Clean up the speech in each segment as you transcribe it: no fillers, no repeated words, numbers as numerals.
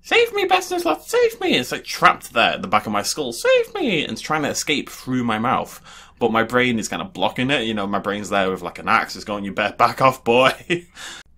Save me, best in slot, save me! It's like trapped there at the back of my skull, save me! And it's trying to escape through my mouth. But my brain is kind of blocking it, you know, my brain's there with like an axe, it's going, you better back off, boy!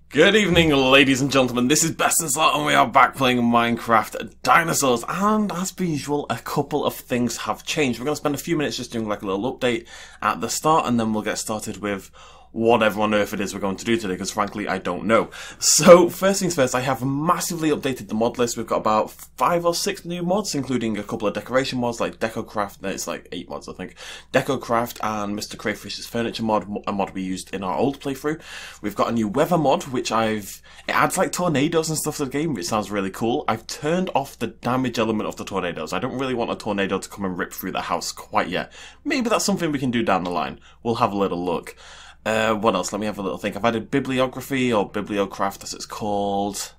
Good evening, ladies and gentlemen, this is Best in Slot and we are back playing Minecraft Dinosaurs, and as per usual, a couple of things have changed. We're going to spend a few minutes just doing like a little update at the start, and then we'll get started with whatever on earth it is we're going to do today, because frankly I don't know. So first things first, I have massively updated the mod list. We've got about 5 or 6 new mods, including a couple of decoration mods like DecoCraft. It's like 8 mods I think. DecoCraft and Mr. Crayfish's furniture mod, a mod we used in our old playthrough. We've got a new weather mod which it adds like tornadoes and stuff to the game, which sounds really cool. I've turned off the damage element of the tornadoes. I don't really want a tornado to come and rip through the house quite yet. Maybe that's something we can do down the line. We'll have a little look. What else? Let me have a little think. I've added bibliography, or bibliocraft as it's called,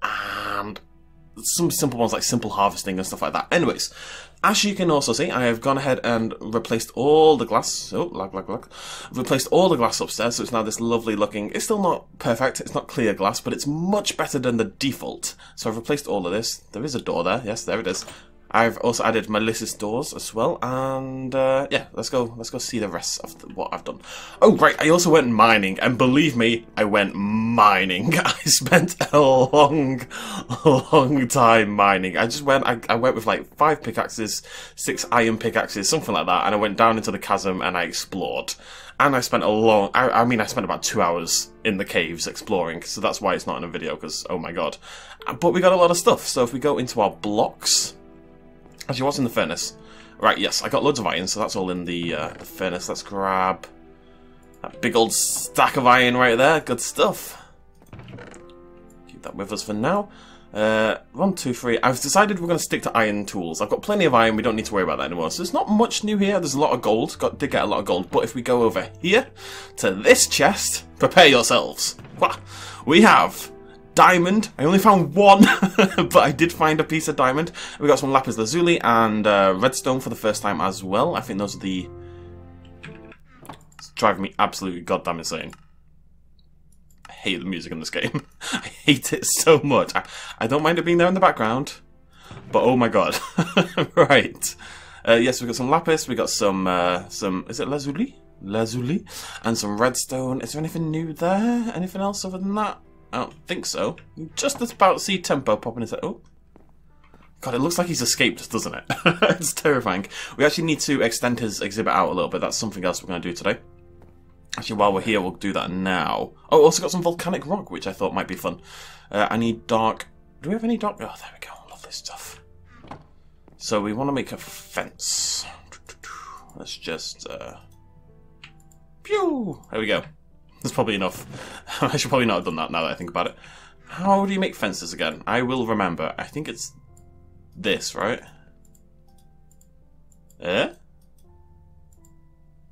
and some simple ones like simple harvesting and stuff like that. Anyways, as you can also see, I have gone ahead and replaced all the glass. Oh, lag. Replaced all the glass upstairs, so it's now this lovely looking. It's still not perfect. It's not clear glass, but it's much better than the default. So I've replaced all of this. There is a door there. Yes, there it is. I've also added Melissa's doors as well, and yeah, let's go see the rest of what I've done. Oh right, I also went mining, and believe me, I went mining. I spent a long time mining. I went with like 5 pickaxes, 6 iron pickaxes, something like that, and I went down into the chasm and I explored. And I spent I spent about 2 hours in the caves exploring, so that's why it's not in a video, because oh my god. But we got a lot of stuff, so if we go into our blocks. Actually, what's in the furnace? Right, yes, I got loads of iron, so that's all in the furnace. Let's grab that big old stack of iron right there. Good stuff. Keep that with us for now. 1, 2, 3. I've decided we're going to stick to iron tools. I've got plenty of iron. We don't need to worry about that anymore. So there's not much new here. There's a lot of gold. Did get a lot of gold. But if we go over here to this chest, prepare yourselves. We have diamond. I only found 1, but I did find a piece of diamond. We got some lapis lazuli and redstone for the first time as well. I think those are the... It's driving me absolutely goddamn insane. I hate the music in this game. I hate it so much. I don't mind it being there in the background, but oh my god. Right. Yes, we got some lapis. We got some is it lazuli? Lazuli, and some redstone. Is there anything new there? Anything else other than that? I don't think so. Just about see Tempo popping his head. Oh. God, it looks like he's escaped, doesn't it? It's terrifying. We actually need to extend his exhibit out a little bit. That's something else we're going to do today. Actually, while we're here, we'll do that now. Oh, also got some volcanic rock, which I thought might be fun. I need dark... Do we have any dark... Oh, there we go. Lovely stuff. So we want to make a fence. Let's just... Pew! There we go. That's probably enough. I should probably not have done that now that I think about it. How do you make fences again? I will remember. I think it's this, right? Am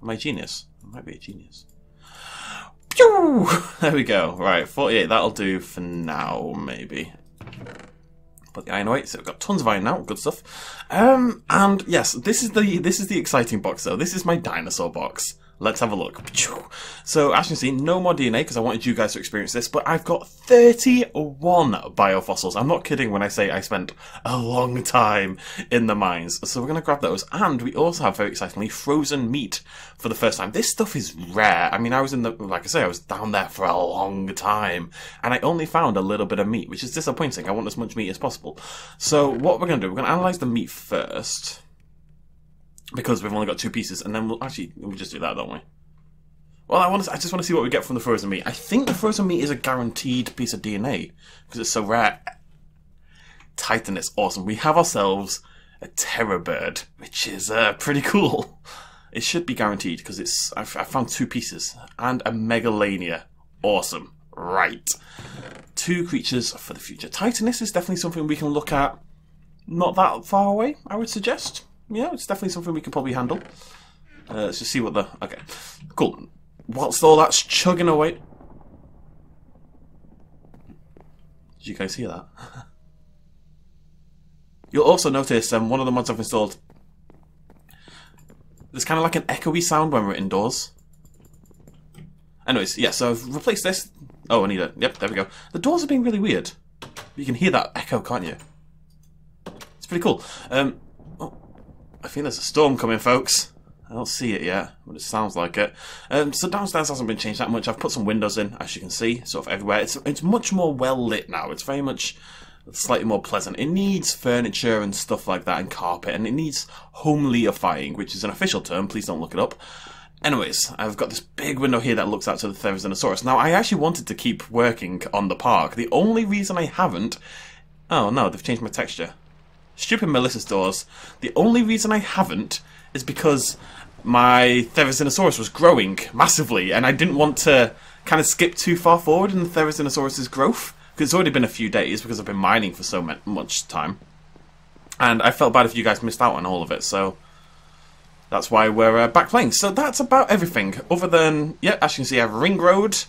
I a genius? I might be a genius. Pew! There we go. Right, 48. That'll do for now, maybe. Put the iron away. So we've got tons of iron now. Good stuff. And yes, this is the exciting box though. This is my dinosaur box. Let's have a look. So, as you can see, no more DNA, because I wanted you guys to experience this, but I've got 31 biofossils. I'm not kidding when I say I spent a long time in the mines. So we're going to grab those, and we also have, very excitingly, frozen meat for the first time. This stuff is rare. I mean, I was I was down there for a long time, and I only found a little bit of meat, which is disappointing. I want as much meat as possible. So, what we're going to do, we're going to analyze the meat first, because we've only got 2 pieces, and then we'll just do that, don't we? Well, I just want to see what we get from the frozen meat. I think the frozen meat is a guaranteed piece of DNA, because it's so rare. Titan is awesome. We have ourselves a terror bird, which is pretty cool. It should be guaranteed, because I found 2 pieces, and a megalania. Awesome. Right. 2 creatures for the future. Titanus is definitely something we can look at not that far away, I would suggest. Yeah, it's definitely something we can probably handle. Let's just see what the... Okay, cool. Whilst all that's chugging away... Did you guys hear that? You'll also notice one of the mods I've installed... There's kind of like an echoey sound when we're indoors. Anyways, yeah, so I've replaced this. Oh, I need it. Yep, there we go. The doors are being really weird. You can hear that echo, can't you? It's pretty cool. Oh, I think there's a storm coming, folks. I don't see it yet, but it sounds like it. So downstairs hasn't been changed that much. I've put some windows in, as you can see, sort of everywhere. It's much more well lit now. It's very much slightly more pleasant. It needs furniture and stuff like that and carpet, and it needs homelyifying, which is an official term. Please don't look it up. Anyways, I've got this big window here that looks out to the Therizinosaurus. Now, I actually wanted to keep working on the park. The only reason I haven't... Oh, no, they've changed my texture. Stupid Melissa stores. The only reason I haven't is because my Therizinosaurus was growing massively, and I didn't want to kind of skip too far forward in the Therizinosaurus's growth, because it's already been a few days, because I've been mining for so much time. And I felt bad if you guys missed out on all of it, so that's why we're back playing. So that's about everything, other than, yeah, as you can see, I have Ring Road,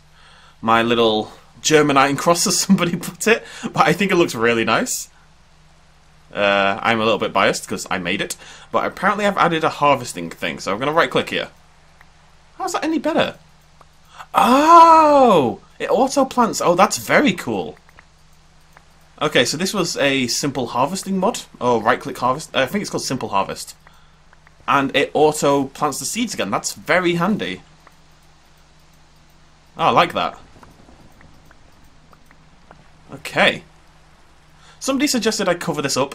my little German iron cross, as somebody put it, but I think it looks really nice. I'm a little bit biased because I made it, but apparently I've added a harvesting thing, so I'm going to right click here. How's that any better? Oh! It auto plants. Oh, that's very cool. Okay, so this was a simple harvesting mod. Oh, right click harvest. I think it's called simple harvest. And it auto plants the seeds again. That's very handy. Oh, I like that. Okay. Somebody suggested I cover this up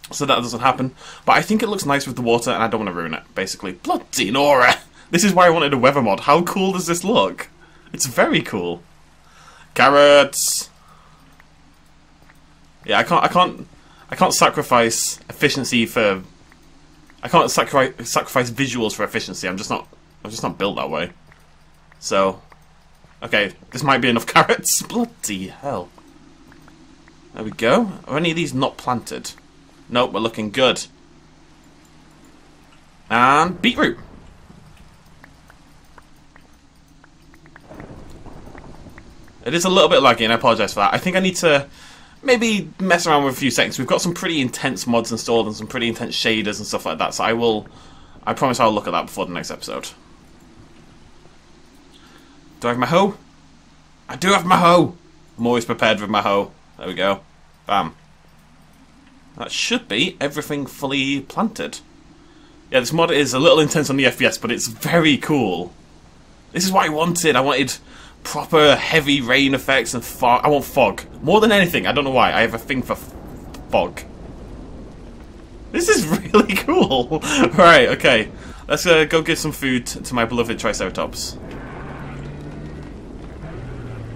so that doesn't happen, but I think it looks nice with the water and I don't want to ruin it, basically. Bloody Nora! This is why I wanted a weather mod. How cool does this look? It's very cool. Carrots! Yeah, I can't sacrifice efficiency for... I can't sacrifice visuals for efficiency. I'm just not built that way. So, okay, this might be enough carrots. Bloody hell. There we go. Are any of these not planted? Nope, we're looking good. And beetroot. It is a little bit laggy, and I apologise for that. I think I need to maybe mess around with a few settings. We've got some pretty intense mods installed and some pretty intense shaders and stuff like that, so I promise I'll look at that before the next episode. Do I have my hoe? I do have my hoe! I'm always prepared with my hoe. There we go. Bam. That should be everything fully planted. Yeah, this mod is a little intense on the FPS, but it's very cool. This is what I wanted. I wanted proper heavy rain effects and fog. I want fog. More than anything. I don't know why. I have a thing for fog. This is really cool. Right, okay. Let's go give some food to my beloved Triceratops.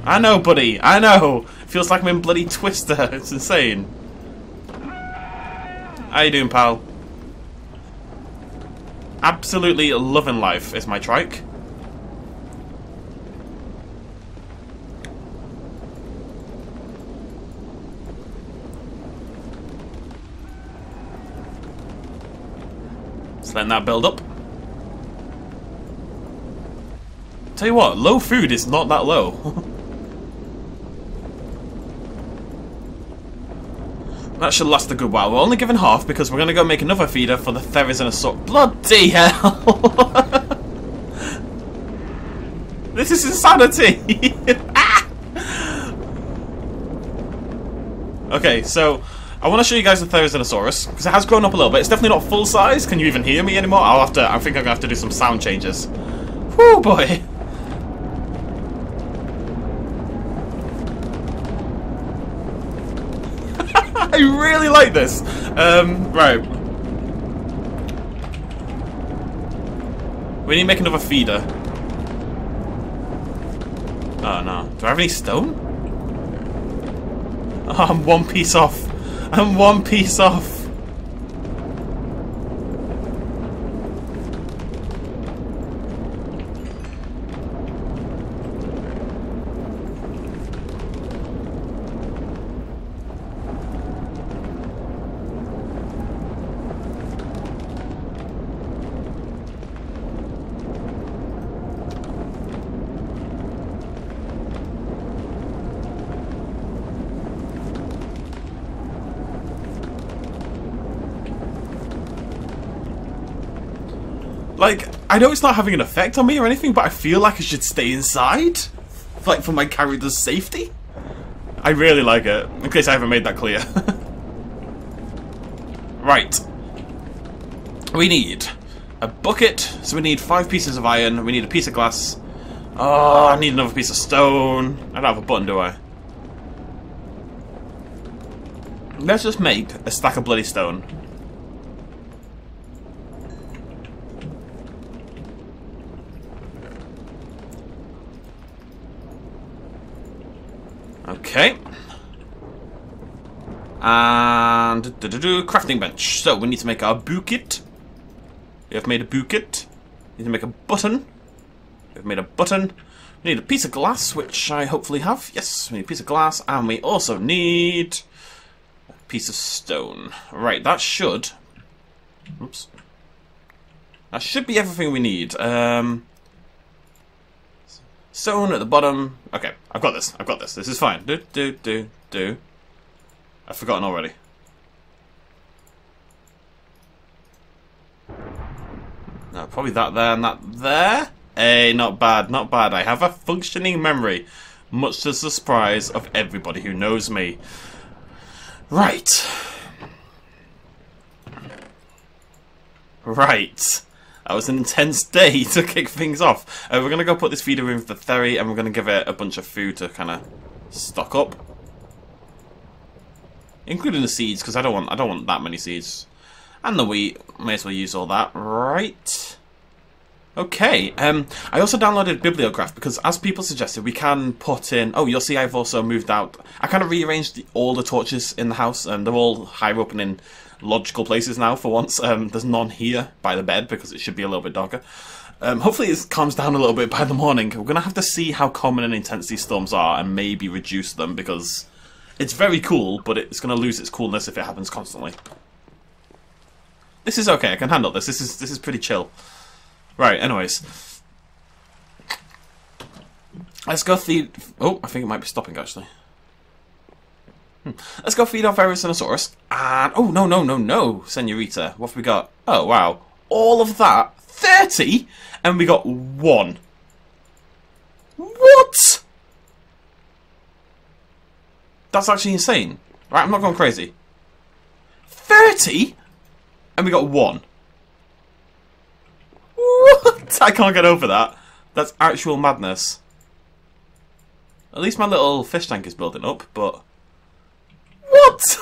I know, buddy. I know. Feels like I'm in bloody Twister. It's insane. How you doing, pal? Absolutely loving life is my trike. Just letting that build up. Tell you what, low food is not that low. That should last a good while. We're only given half because we're going to go make another feeder for the Therizinosaurus. Bloody hell! This is insanity! Ah! Okay, so I want to show you guys the Therizinosaurus because it has grown up a little bit. It's definitely not full size. Can you even hear me anymore? I think I'm going to have to do some sound changes. Whoo boy! I really like this. Right. We need to make another feeder. Oh no. Do I have any stone? Oh, I'm one piece off. I'm one piece off. Like, I know it's not having an effect on me or anything, but I feel like I should stay inside. Like, for my character's safety. I really like it, in case I haven't made that clear. Right. We need a bucket, so we need 5 pieces of iron, we need a piece of glass. Oh, I need another piece of stone. I don't have a button, do I? Let's just make a stack of bloody stone. Okay. And crafting bench. So we need to make our bucket. We have made a bucket. We need to make a button. We've made a button. We need a piece of glass, which I hopefully have. Yes, we need a piece of glass, and we also need a piece of stone. Right, that should. Oops. That should be everything we need. Stone at the bottom. Okay, I've got this. I've got this. This is fine. Do. I've forgotten already. No, probably that there and that there. Hey, not bad, not bad. I have a functioning memory, much to the surprise of everybody who knows me. Right. Right. That was an intense day to kick things off. We're going to go put this feeder in for the ferry, and we're going to give it a bunch of food to kind of stock up. Including the seeds, because I don't want that many seeds. And the wheat. May as well use all that. Right. Okay, I also downloaded Bibliograph because, as people suggested, we can put in... Oh, you'll see I've also moved out. I kind of rearranged all the torches in the house, and they're all higher up and in logical places now, for once. There's none here by the bed because it should be a little bit darker. Hopefully it calms down a little bit by the morning. We're going to have to see how common and intense these storms are and maybe reduce them, because it's very cool, but it's going to lose its coolness if it happens constantly. This is okay, I can handle this. This is pretty chill. Right, anyways. Let's go feed... Oh, I think it might be stopping, actually. Let's go feed our Veracinosaurus. And... Oh, no, Senorita. What have we got? Oh, wow. All of that? 30? And we got 1. What? That's actually insane. Right, I'm not going crazy. 30? And we got 1. What? I can't get over that. That's actual madness. At least my little fish tank is building up, but... What?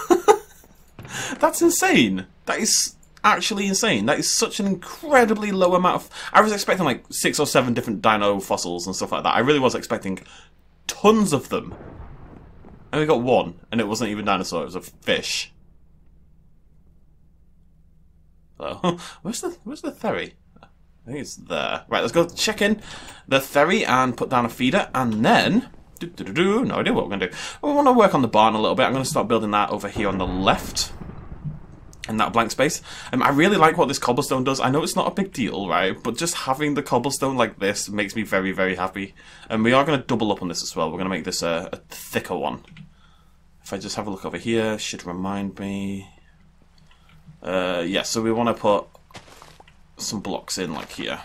That's insane. That is actually insane. That is such an incredibly low amount of... I was expecting like 6 or 7 different dino fossils and stuff like that. I really was expecting tons of them. And we got 1, and it wasn't even dinosaur, it was a fish. Hello? Where's the ferry? I think it's there. Right, let's go check in the ferry and put down a feeder, and then... No idea what we're going to do. We want to work on the barn a little bit. I'm going to start building that over here on the left. In that blank space. I really like what this cobblestone does. I know it's not a big deal, right? But just having the cobblestone like this makes me very, very happy. And we are going to double up on this as well. We're going to make this a thicker one. If I just have a look over here, should remind me... yeah, so we want to put some blocks in like here.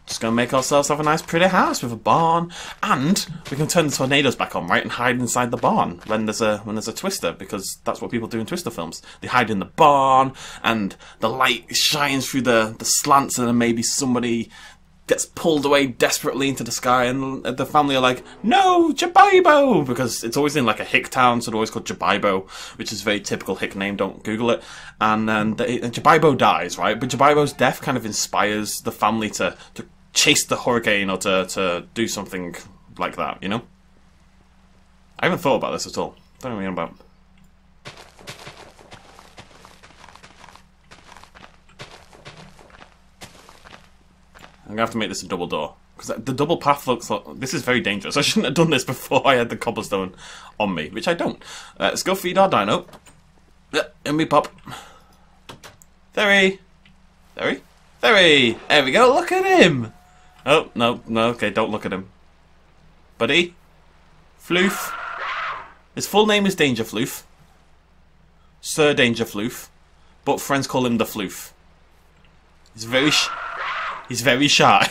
Just gonna make ourselves have a nice pretty house with a barn, and we can turn the tornadoes back on, right, and hide inside the barn when there's a twister, because that's what people do in twister films. They hide in the barn, and the light shines through the slants, and then maybe somebody gets pulled away desperately into the sky, and the family are like, "No, Jabaibo!" Because it's always in like a hick town, so they're always called Jabaibo, which is a very typical hick name, don't Google it. And then Jabaibo dies, right? But Jabaibo's death kind of inspires the family to chase the hurricane or to do something like that, you know? I haven't thought about this at all. Don't know what I'm about. I'm gonna have to make this a double door, because the double path looks like... This is very dangerous. I shouldn't have done this before I had the cobblestone on me, which I don't. Let's go feed our dino. And we pop. Theory! There we go, look at him! Oh, no, okay, don't look at him. Buddy? Floof. His full name is Danger Floof. Sir Danger Floof. But friends call him the Floof. He's very shy.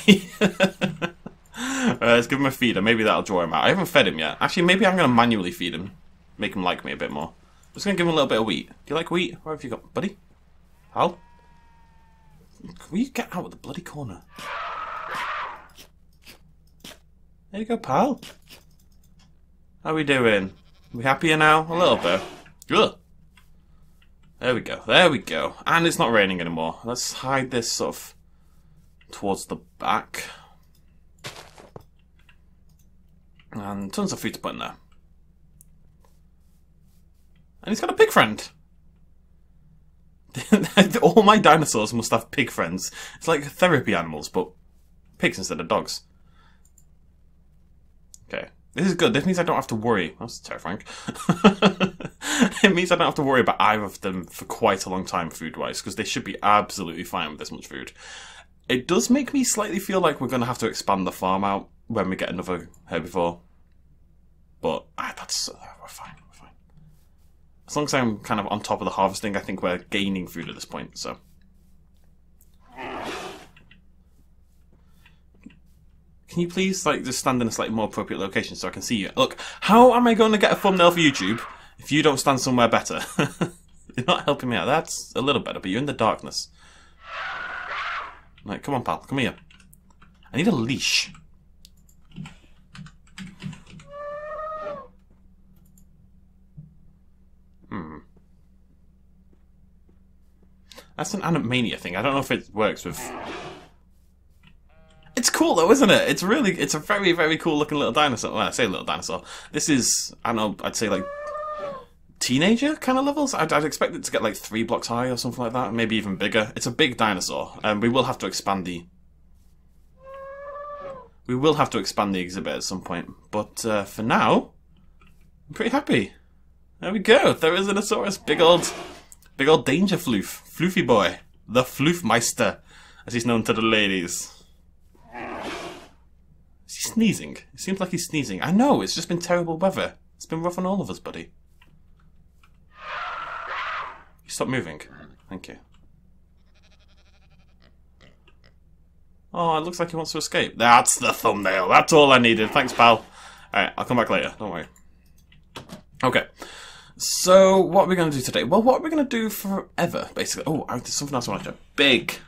Let's give him a feeder. Maybe that'll draw him out. I haven't fed him yet. Actually, maybe I'm going to manually feed him. Make him like me a bit more. I'm just going to give him a little bit of wheat. Do you like wheat? What have you got, buddy? Hal? Will you get out of the bloody corner? There you go, pal. How we doing? We happier now? A little bit. Ugh. There we go. There we go. And it's not raining anymore. Let's hide this sort of towards the back. And tons of food to put in there. And he's got a pig friend. All my dinosaurs must have pig friends. It's like therapy animals, but pigs instead of dogs. Okay. This is good. This means I don't have to worry. That's terrifying. It means I don't have to worry about either of them for quite a long time food-wise, because they should be absolutely fine with this much food. It does make me slightly feel like we're going to have to expand the farm out when we get another herbivore. But we're fine. We're fine. As long as I'm kind of on top of the harvesting, I think we're gaining food at this point, so... Can you please, like, just stand in a slightly more appropriate location so I can see you? Look, how am I going to get a thumbnail for YouTube if you don't stand somewhere better? You're not helping me out. That's a little better, but you're in the darkness. Like, come on, pal. Come here. I need a leash. That's an Animania thing. I don't know if it works with... It's cool though, isn't it? It's a very, very cool looking little dinosaur. Well, I say little dinosaur. This is, I don't know, I'd say like teenager kind of levels. I'd expect it to get like 3 blocks high or something like that, maybe even bigger. It's a big dinosaur, and we will have to expand the exhibit at some point. But for now, I'm pretty happy. There we go. Therizinosaurus, big old danger floof, floofy boy, the Floofmeister, as he's known to the ladies. Is he sneezing? It seems like he's sneezing. I know, it's just been terrible weather. It's been rough on all of us, buddy. You stop moving. Thank you. Oh, it looks like he wants to escape. That's the thumbnail. That's all I needed. Thanks, pal. Alright, I'll come back later. Don't worry. Okay. So, what are we going to do today? Well, what are we going to do forever, basically? Oh, there's something else I want to do. Big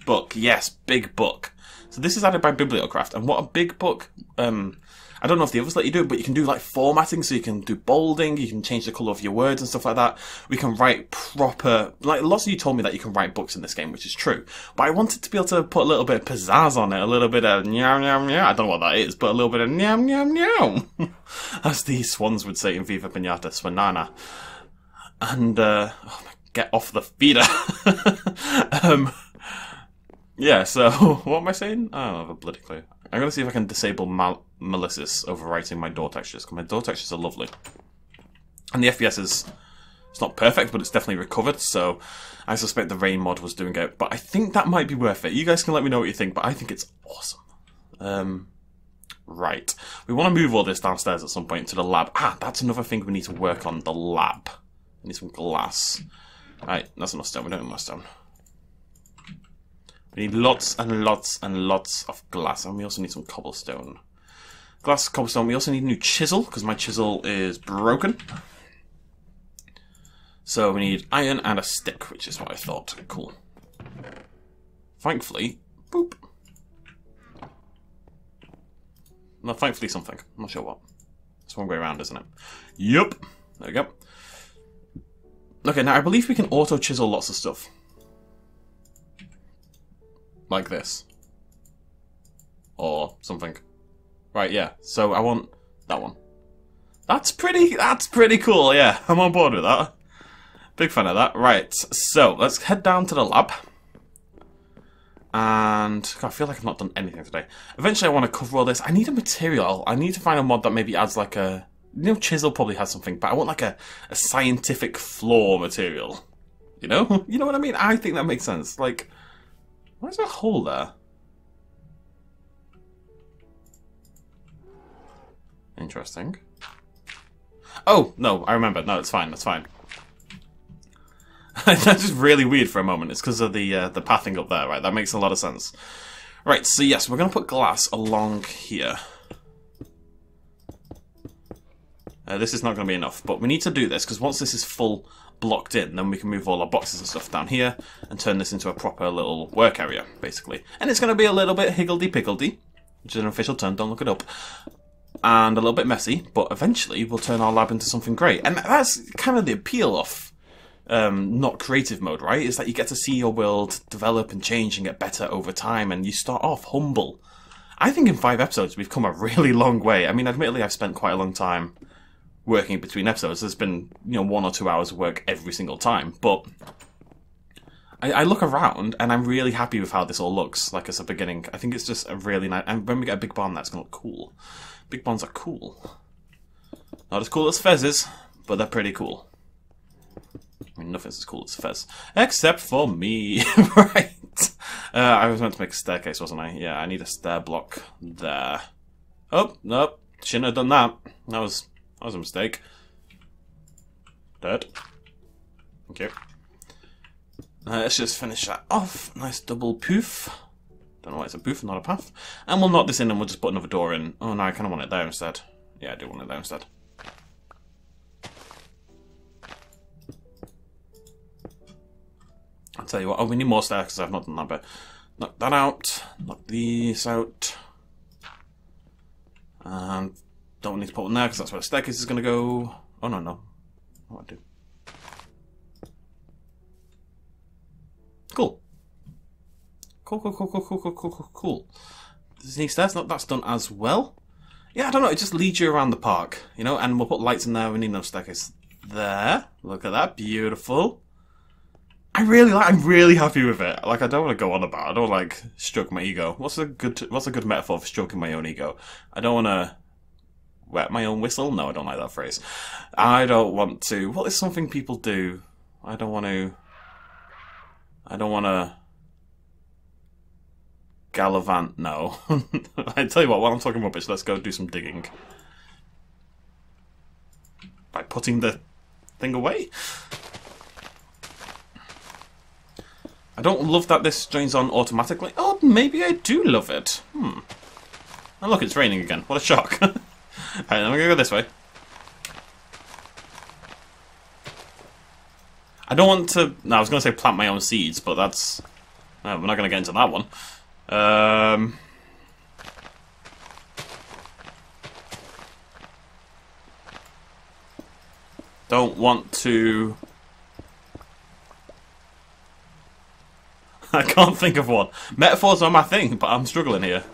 book. Yes, big book. So this is added by Bibliocraft, and what a big book, I don't know if the others let you do it, but you can do like formatting, so you can do bolding, you can change the colour of your words and stuff like that. We can write proper, like lots of you told me that you can write books in this game, which is true. But I wanted to be able to put a little bit of pizzazz on it, a little bit of meow meow meow, I don't know what that is, but a little bit of meow meow meow, as the swans would say in Viva Pinata, Swanana. And, get off the feeder. Yeah, so, what am I saying? I don't have a bloody clue. I'm going to see if I can disable Melissus overwriting my door textures, because my door textures are lovely. And the FPS is... It's not perfect, but it's definitely recovered, so I suspect the rain mod was doing it. But I think that might be worth it. You guys can let me know what you think, but I think it's awesome. Right. We want to move all this downstairs at some point to the lab. Ah, that's another thing we need to work on, the lab. We need some glass. Right, that's enough stone. We don't need more stone. We need lots and lots and lots of glass, and we also need some cobblestone. Glass, cobblestone. We also need a new chisel, because my chisel is broken. So we need iron and a stick, which is what I thought. Cool. Thankfully, boop. No, thankfully something. I'm not sure what. It's one way around, isn't it? Yup. There we go. Okay, now I believe we can auto-chisel lots of stuff. Like this. Or something. Right, yeah. So I want that one. That's pretty cool, yeah. I'm on board with that. Big fan of that. Right, so let's head down to the lab. And God, I feel like I've not done anything today. Eventually I want to cover all this. I need a material. I need to find a mod that maybe adds like a... You know, chisel probably has something, but I want like a scientific floor material. You know? You know what I mean? I think that makes sense. Like... Why is there a hole there? Interesting. Oh, no, I remember. No, it's fine, that's fine. That's just really weird for a moment. It's because of the pathing up there, right? That makes a lot of sense. Right, so yes, we're going to put glass along here. This is not going to be enough, but we need to do this, because once this is full blocked in, then we can move all our boxes and stuff down here, and turn this into a proper little work area, basically. And it's going to be a little bit higgledy-piggledy, which is an official term, don't look it up, and a little bit messy, but eventually we'll turn our lab into something great. And that's kind of the appeal of not creative mode, right? Is that you get to see your world develop and change and get better over time, and you start off humble. I think in 5 episodes we've come a really long way. I mean, admittedly, I've spent quite a long time working between episodes. There's been, 1 or 2 hours of work every single time, but I look around and I'm really happy with how this all looks, like as a beginning. I think it's just a really nice, and when we get a big barn, that's going to look cool. Big barns are cool. Not as cool as Fez's, but they're pretty cool. I mean, nothing's as cool as Fez. Except for me, right? I was meant to make a staircase, wasn't I? Yeah, I need a stair block there. Oh, nope. Shouldn't have done that. That was a mistake. Dead. Thank you. Let's just finish that off. Nice double poof. Don't know why it's a poof, not a path. And we'll knock this in and we'll just put another door in. Oh no, I kind of want it there instead. Yeah, I do want it there instead. I'll tell you what. Oh, we need more stairs because I've not done that bit. Knock that out. Knock these out. And don't need to put one there because that's where the staircase is going to go. Oh no, no. What do I do? Cool. Cool. Does it need stairs? No, that's done as well. Yeah, I don't know. It just leads you around the park, and we'll put lights in there. We need no staircase there. Look at that. Beautiful. I'm really happy with it. Like, I don't want to go on about it. I don't like stroke my ego. What's a good metaphor for stroking my own ego? I don't want to wet my own whistle. No, I don't like that phrase. I don't want to. What is something people do? I don't want to gallivant. No. I tell you what, while I'm talking rubbish, let's go do some digging. By putting the thing away? I don't love that this joins on automatically. Oh, maybe I do love it. Oh look, it's raining again. What a shock. Alright, I'm gonna go this way. I don't want to... No, I was going to say plant my own seeds, but that's... No, we're not going to get into that one. Don't want to... I can't think of one. Metaphors are my thing, but I'm struggling here.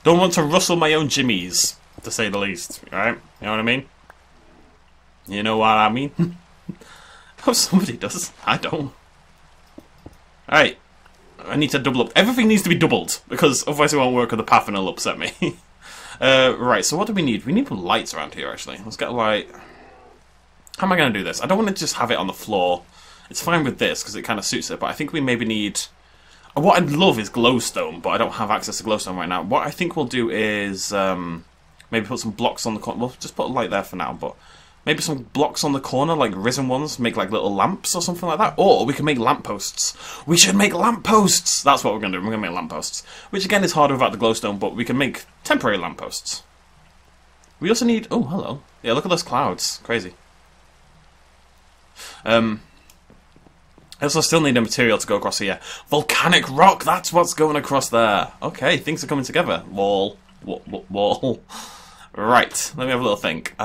Don't want to rustle my own jimmies, to say the least. Alright? You know what I mean? You know what I mean? Oh, somebody does. I don't. Alright. I need to double up. Everything needs to be doubled, because otherwise it won't work on the path and it'll upset me. Right, so what do we need? We need lights around here, actually. Let's get a light. How am I going to do this? I don't want to just have it on the floor. It's fine with this, because it kind of suits it, but I think we maybe need... What I'd love is glowstone, but I don't have access to glowstone right now. What I think we'll do is maybe put some blocks on the corner. We'll just put a light there for now, but maybe some blocks on the corner, like risen ones, make like little lamps or something like that. Or we can make lampposts. We should make lampposts! That's what we're going to do. We're going to make lampposts. Which again is harder without the glowstone, but we can make temporary lampposts. We also need... Oh, hello. Yeah, look at those clouds. Crazy. I also still need a material to go across here. Volcanic rock, that's what's going across there. Okay, things are coming together. Wall. Right, let me have a little think.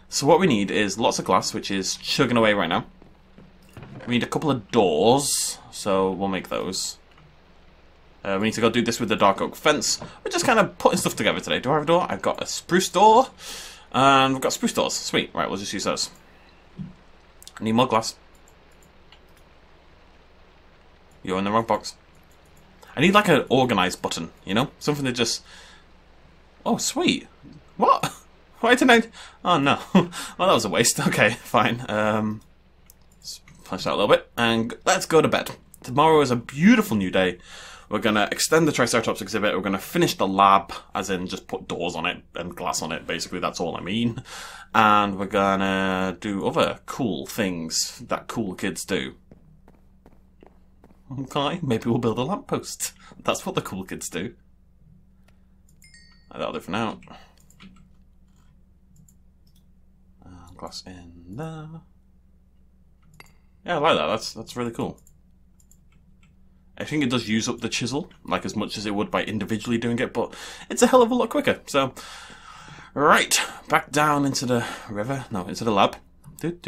So what we need is lots of glass, which is chugging away right now. We need a couple of doors, so we'll make those. We need to go do this with the dark oak fence. We're just kind of putting stuff together today. Do I have a door? I've got a spruce door. And we've got spruce doors. Sweet. Right, we'll just use those. I need more glass. You're in the wrong box. I need like an organised button, Something that just... Oh, sweet. What? Why didn't I... Oh, no. Well, that was a waste. Okay, fine. Let's punch that a little bit. And let's go to bed. Tomorrow is a beautiful new day. We're going to extend the Triceratops exhibit. We're going to finish the lab, as in just put doors on it and glass on it. Basically, that's all I mean. And we're going to do other cool things that cool kids do. Okay, maybe we'll build a lamppost. That's what the cool kids do. That'll do for now. Glass in there. Yeah, I like that. That's really cool. I think it does use up the chisel, like as much as it would by individually doing it, but it's a hell of a lot quicker. So, right, back down into the river. No, into the lab. Wait,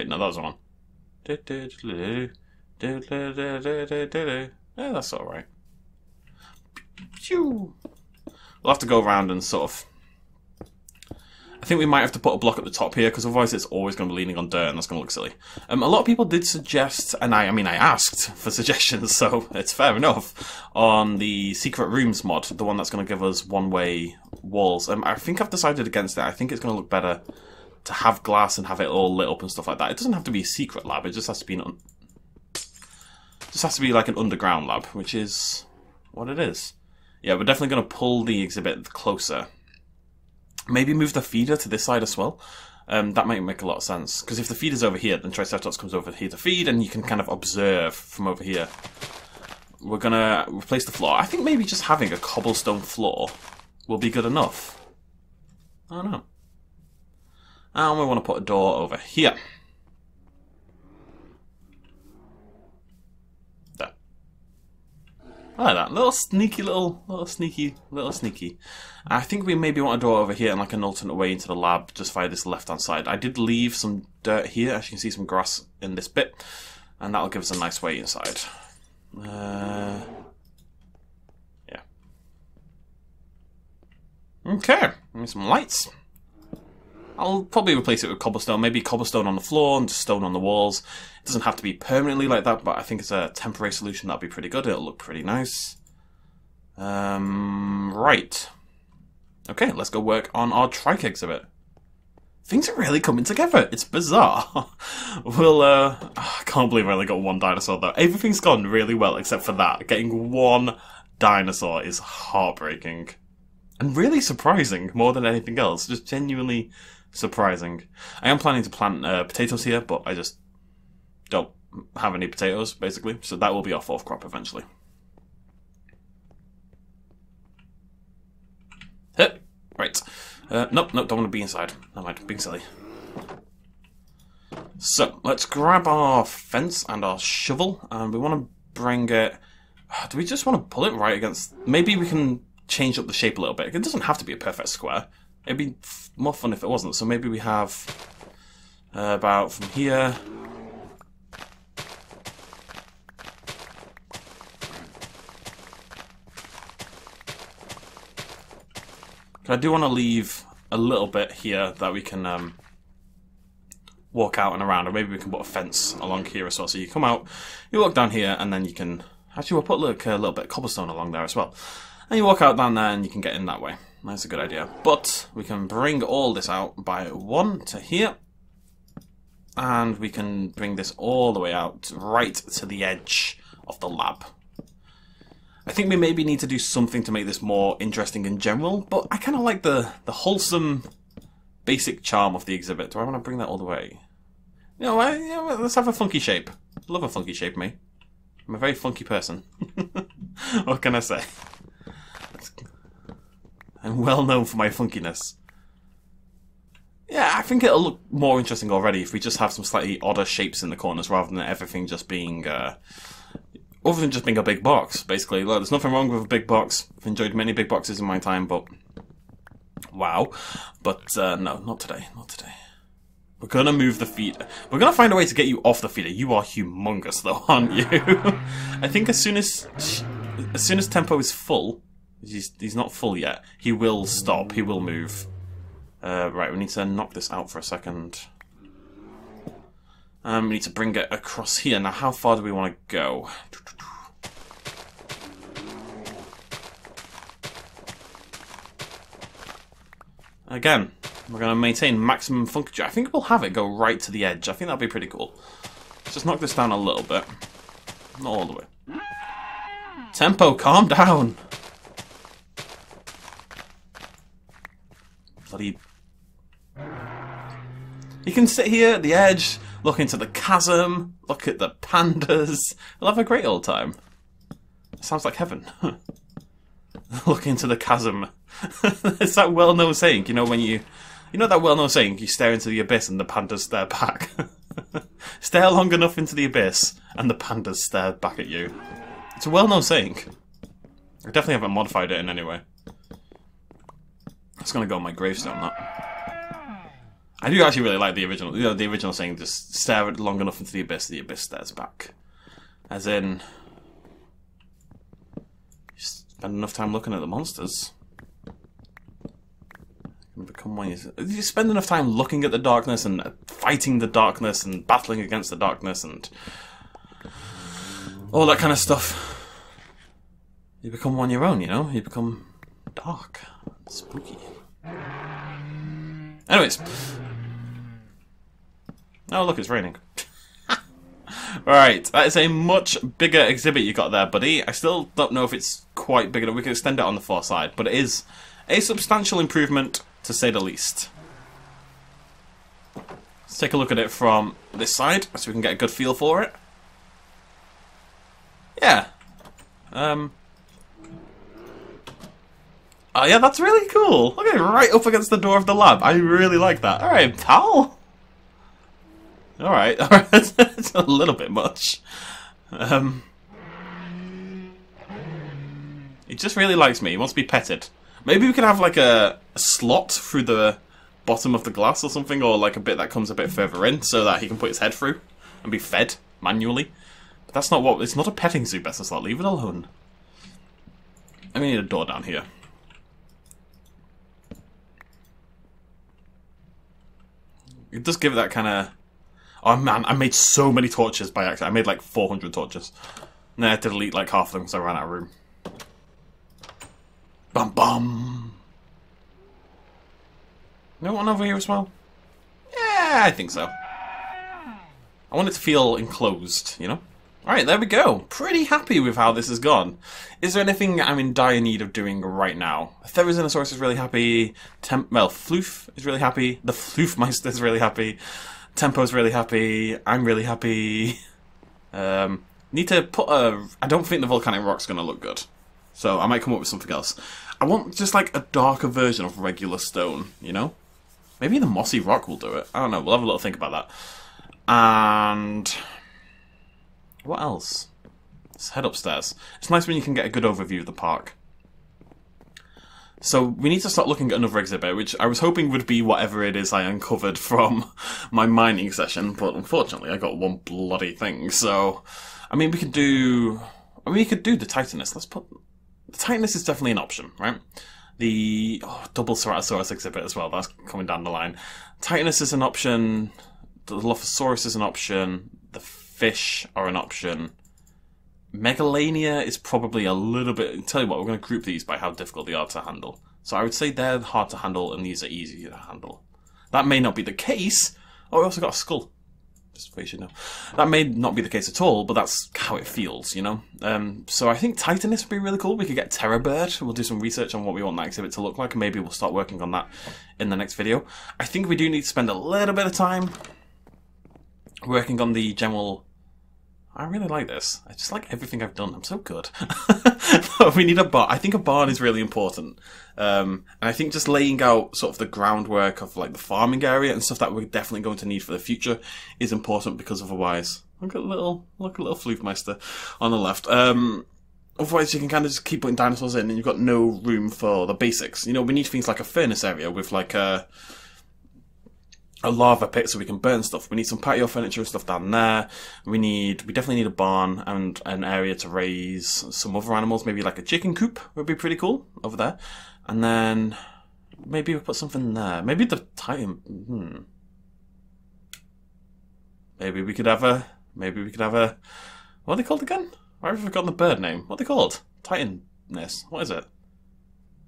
no, that was one. Yeah, that's alright. We'll have to go around and sort of... I think we might have to put a block at the top here, because otherwise it's always going to be leaning on dirt, and that's going to look silly. A lot of people did suggest, and I mean I asked for suggestions, so it's fair enough, on the Secret Rooms mod, the one that's going to give us one-way walls. I think I've decided against it. I think it's going to look better to have glass and have it all lit up and stuff like that. It doesn't have to be a secret lab, it just has to be like an underground lab, which is what it is. Yeah, we're definitely going to pull the exhibit closer. Maybe move the feeder to this side as well. That might make a lot of sense. Because if the feeder's over here, then Triceratops comes over here to feed, and you can kind of observe from over here. We're going to replace the floor. I think maybe just having a cobblestone floor will be good enough. I don't know. And we want to put a door over here. There. I like that. Little sneaky. I think we maybe want a door over here and like an alternate way into the lab just via this left-hand side. I did leave some dirt here. As you can see, some grass in this bit. And that'll give us a nice way inside. Yeah. Okay. Give me some lights. I'll probably replace it with cobblestone. Maybe cobblestone on the floor and just stone on the walls. It doesn't have to be permanently like that, but I think it's a temporary solution. That'll be pretty good. It'll look pretty nice. Right. Okay, let's go work on our trike exhibit. Things are really coming together. It's bizarre. I can't believe I only got one dinosaur though. Everything's gone really well except for that. Getting one dinosaur is heartbreaking. And really surprising more than anything else. Just genuinely surprising. I am planning to plant potatoes here, but I just don't have any potatoes, basically. So that will be our fourth crop eventually. Hit. Right. Nope, don't want to be inside. Never mind, being silly. So, let's grab our fence and our shovel, and we want to bring it... Do we just want to pull it right against... Maybe we can change up the shape a little bit. It doesn't have to be a perfect square. It'd be more fun if it wasn't. So maybe we have about from here... I do want to leave a little bit here that we can walk out and around, or maybe we can put a fence along here as well. So you come out, you walk down here, and then you can... Actually, we'll put like, a little bit of cobblestone along there as well. And you walk out down there, and you can get in that way. That's a good idea. But we can bring all this out by one to here. And we can bring this all the way out right to the edge of the lab. I think we maybe need to do something to make this more interesting in general, but I kind of like the wholesome, basic charm of the exhibit. Do I want to bring that all the way? You know, let's have a funky shape. Love a funky shape, me. I'm a very funky person. What can I say? I'm well known for my funkiness. Yeah, I think it'll look more interesting already if we just have some slightly odder shapes in the corners rather than everything just being... other than just being a big box, basically. Look, there's nothing wrong with a big box. I've enjoyed many big boxes in my time, but... Wow. But, no, not today. Not today. We're gonna move the feeder. We're gonna find a way to get you off the feeder. You are humongous, though, aren't you? I think as soon as Tempo is full... He's not full yet. He will stop. He will move. Right, we need to knock this out for a second. We need to bring it across here. Now, how far do we want to go? Again, we're going to maintain maximum function. I think we'll have it go right to the edge. I think that'll be pretty cool. just knock this down a little bit. Not all the way. Tempo, calm down! Bloody... You can sit here at the edge, look into the chasm, look at the pandas. You'll have a great old time. Sounds like heaven. Look into the chasm. It's that well-known saying, you know, when you know that well-known saying, you stare into the abyss and the pandas stare back. Stare long enough into the abyss and the pandas stare back at you. It's a well-known saying. I definitely haven't modified it in any way. It's gonna go on my gravestone, that. I do actually really like the original, you know, the original saying, just stare long enough into the abyss stares back. As in, spend enough time looking at the monsters. Become one. You spend enough time looking at the darkness and fighting the darkness and battling against the darkness and all that kind of stuff. You become one your own, you know? You become dark, spooky. Anyways. Oh, look, it's raining. Right, that is a much bigger exhibit you got there, buddy. I still don't know if it's quite big enough. We can extend it on the far side, but it is a substantial improvement, to say the least. Let's take a look at it from this side, so we can get a good feel for it. Yeah. Oh yeah, that's really cool. Look at it, right up against the door of the lab. I really like that. Alright, pal. Alright, it's a little bit much. He just really likes me. He wants to be petted. Maybe we can have like a slot through the bottom of the glass or something, or like a bit that comes a bit further in so that he can put his head through and be fed manually. But that's not what... It's not a petting zoo, Best Slot. Leave it alone. I need a door down here. It does give it that kind of... Oh man, I made so many torches by accident. I made like 400 torches. And then I had to delete like half of them because I ran out of room. Bum bum! No one over here as well? Yeah, I think so. I want it to feel enclosed, you know? Alright, there we go. Pretty happy with how this has gone. Is there anything I'm in dire need of doing right now? Therizinosaurus is really happy. Floof is really happy. The Floofmeister is really happy. Tempo's really happy. I'm really happy. Need to put a... I don't think the volcanic rock's going to look good. So I might come up with something else. I want just like a darker version of regular stone, you know? Maybe the mossy rock will do it. I don't know. We'll have a little think about that. And... what else? Let's head upstairs. It's nice when you can get a good overview of the park. So we need to start looking at another exhibit, which I was hoping would be whatever it is I uncovered from my mining session, but unfortunately I got one bloody thing. So, I mean, we could do the Titanus. Let's put... The Titanus is definitely an option, right? The double Ceratosaurus exhibit as well, that's coming down the line. Titanus is an option. The Dilophosaurus is an option. The fish are an option. Megalania is probably a little bit... Tell you what, we're going to group these by how difficult they are to handle. So I would say they're hard to handle and these are easy to handle. That may not be the case. Oh, we also got a skull. Just so you should know. That may not be the case at all, but that's how it feels, you know? So I think Titanus would be really cool. We could get Terrorbird. We'll do some research on what we want that exhibit to look like, and maybe we'll start working on that in the next video. I think we do need to spend a little bit of time working on the general... I really like this. I just like everything I've done. I'm so good. But we need a barn. I think a barn is really important. And I think just laying out sort of the groundwork of like the farming area and stuff that we're definitely going to need for the future is important, because otherwise... Look at little Floofmeister on the left. Otherwise you can kind of just keep putting dinosaurs in and you've got no room for the basics. You know, we need things like a furnace area with like a lava pit so we can burn stuff. We need some patio furniture and stuff down there. We definitely need a barn and an area to raise some other animals. Maybe like a chicken coop would be pretty cool over there. And then maybe we'll put something there. Maybe the Titan. Maybe we could have a. What are they called again? Why have I forgotten the bird name? What are they called? Titanus. What is it?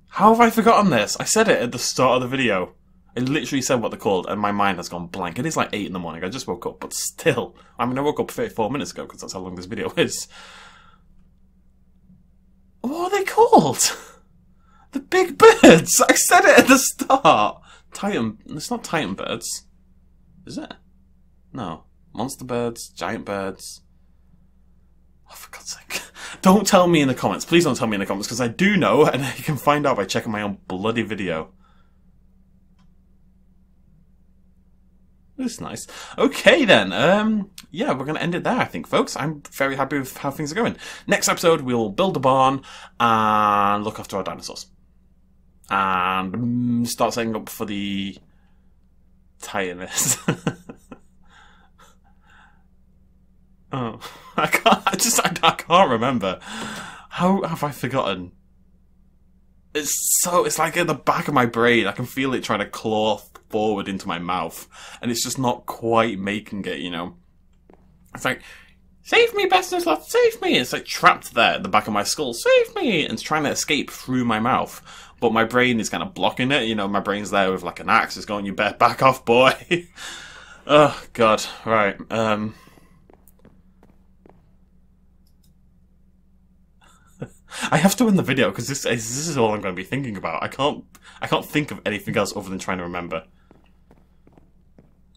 How have I forgotten this? I said it at the start of the video. I literally said what they're called, and my mind has gone blank. It is like 8 in the morning. I just woke up, but still. I mean, I woke up 34 minutes ago, because that's how long this video is. What are they called? The big birds! I said it at the start! Titan... It's not Titan birds. Is it? No. Monster birds, giant birds... Oh, for God's sake. Don't tell me in the comments. Please don't tell me in the comments, because I do know, and you can find out by checking my own bloody video. That's nice. Okay then, yeah, we're going to end it there, I think, folks. I'm very happy with how things are going. Next episode, we'll build a barn and look after our dinosaurs. And start setting up for the Titaness. Oh, I can't remember. How have I forgotten? It's like in the back of my brain. I can feel it trying to claw forward into my mouth, and it's just not quite making it, you know. It's like, save me, Bestensloth, save me! It's like trapped there at the back of my skull, save me! And it's trying to escape through my mouth, but my brain is kind of blocking it, you know. My brain's there with like an axe. It's going, you better back off, boy. Oh, God. Right. I have to end the video because this is all I'm going to be thinking about. I can't think of anything else other than trying to remember.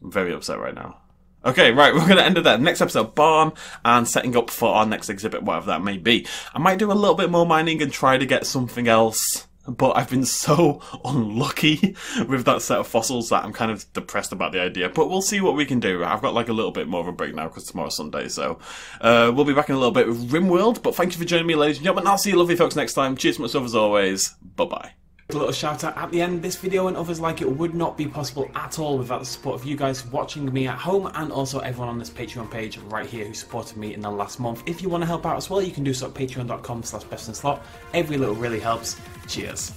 I'm very upset right now. Okay, right, we're going to end it there. Next episode, barn, and setting up for our next exhibit, whatever that may be. I might do a little bit more mining and try to get something else, but I've been so unlucky with that set of fossils that I'm kind of depressed about the idea. But we'll see what we can do. I've got like a little bit more of a break now because tomorrow's Sunday, so we'll be back in a little bit with RimWorld. But thank you for joining me, ladies and gentlemen. I'll see you lovely folks next time. Cheers much love as always. Bye-bye. A little shout out at the end. This video and others like it would not be possible at all without the support of you guys watching me at home, and also everyone on this Patreon page right here who supported me in the last month. If you want to help out as well, you can do so at patreon.com/bestandslot. Every little really helps. Cheers.